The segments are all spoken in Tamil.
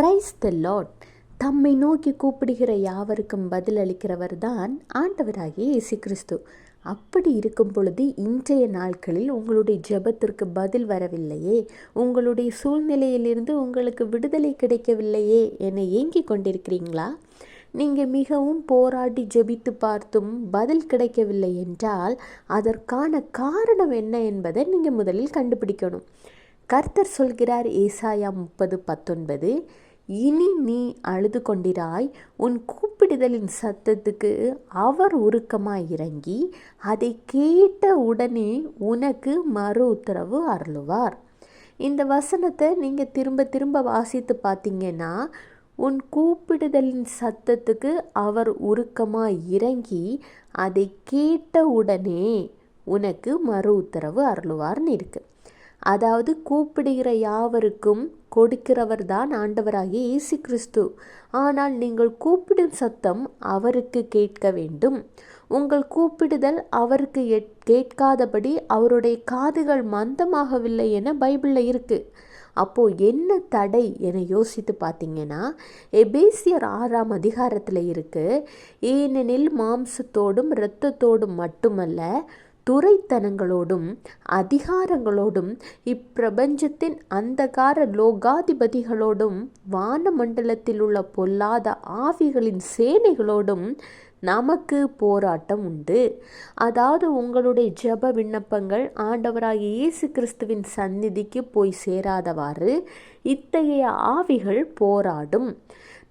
Praise the Lord. தம்மை நோக்கி கூப்பிடுகிற யாவருக்கும் பதிலளிக்கிறவர் தான் ஆண்டவராகிய இயேசு கிறிஸ்து. அப்படி இருக்கும் பொழுது இன்றைய நாட்களில் உங்களுடைய ஜெபத்திற்கு பதில் வரவில்லையே, உங்களுடைய சூழ்நிலையிலிருந்து உங்களுக்கு விடுதலை கிடைக்கவில்லையே என ஏங்கிக் கொண்டிருக்கிறீங்களா? நீங்கள் மிகவும் போராடி ஜெபித்து பார்த்தும் பதில் கிடைக்கவில்லை என்றால் அதற்கான காரணம் என்ன என்பதை நீங்கள் முதலில் கண்டுபிடிக்கணும். கர்த்தர் சொல்கிறார், ஏசாயா 30:19, இனி நீ அழுது கொண்டிராய், உன் கூப்பிடுதலின் சத்தத்துக்கு அவர் உருக்கமாய் இறங்கி அதை கேட்ட உடனே உனக்கு மறு உத்தரவு அருளுவார். இந்த வசனத்தை நீங்கள் திரும்ப திரும்ப வாசித்து பார்த்தீங்கன்னா, உன் கூப்பிடுதலின் சத்தத்துக்கு அவர் உருக்கமாய் இறங்கி அதை கேட்ட உடனே உனக்கு மறு உத்தரவு அருளுவார்னு இருக்கு. அதாவது கூப்பிடுகிற யாவருக்கும் கொடுக்கிறவர் தான் ஆண்டவராகிய இயேசு கிறிஸ்து. ஆனால் நீங்கள் கூப்பிடும் சத்தம் அவருக்கு கேட்க வேண்டும். உங்கள் கூப்பிடுதல் அவருக்கு கேட்காதபடி அவருடைய காதுகள் மந்தமாகவில்லை என பைபிளில் இருக்குது. அப்போது என்ன தடை என யோசித்து பார்த்தீங்கன்னா, எபேசியர் 6ஆம் அதிகாரத்தில் இருக்குது. ஏனெனில் மாம்சத்தோடும் இரத்தத்தோடும் மட்டுமல்ல, துரைத்தனங்களோடும் அதிகாரங்களோடும் இப்பிரபஞ்சத்தின் அந்தகார லோகாதிபதிகளோடும் வானமண்டலத்தில் உள்ள பொல்லாத ஆவிகளின் சேனைகளோடும் நமக்கு போராட்டம் உண்டு. அதாவது உங்களுடைய ஜெப விண்ணப்பங்கள் ஆண்டவராகிய இயேசு கிறிஸ்துவின் சந்நிதிக்கு போய் சேராதவாறு இத்தகைய ஆவிகள் போராடும்.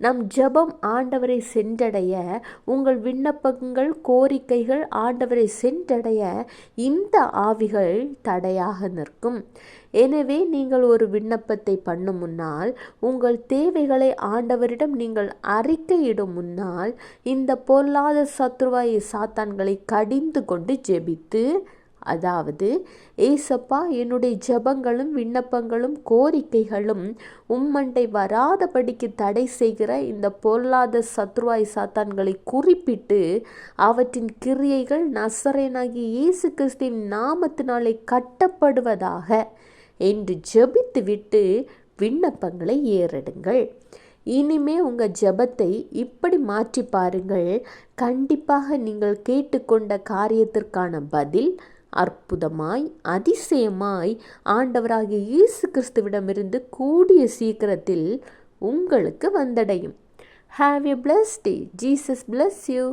நம் ஜெபம் ஆண்டவரை சென்றடைய, உங்கள் விண்ணப்பங்கள் கோரிக்கைகள் ஆண்டவரை சென்றடைய இந்த ஆவிகள் தடையாக நிற்கும். எனவே நீங்கள் ஒரு விண்ணப்பத்தை பண்ணும் முன்னால், உங்கள் தேவைகளை ஆண்டவரிடம் நீங்கள் அறிக்கையிடும் முன்னால், இந்த பொல்லாத சத்ருவாய் சாத்தான்களை கடிந்து கொண்டு ஜெபித்து, அதாவது ஏசப்பா, என்னுடைய ஜெபங்களும் விண்ணப்பங்களும் கோரிக்கைகளும் உம்மண்டை வராதபடிக்கு தடை செய்கிற இந்த பொல்லாத சத்ருவாய் சாத்தான்களை குறிப்பிட்டு அவற்றின் கிரியைகள் நசரேயனாகிய இயேசு கிறிஸ்துவின் நாமத்தினாலே கட்டப்படுவதாக என்று ஜெபித்து விட்டு விண்ணப்பங்களை ஏறெடுங்கள். இனிமே உங்கள் ஜெபத்தை இப்படி மாற்றி பாருங்கள். கண்டிப்பாக நீங்கள் கேட்டுக்கொண்ட காரியத்திற்கான பதில் அற்புதமாய் அதிசயமாய் ஆண்டவராகிய இயேசு கிறிஸ்துவிடமிருந்து கூடிய சீக்கிரத்தில் உங்களுக்கு வந்தடையும். Have a blessed day. Jesus bless you.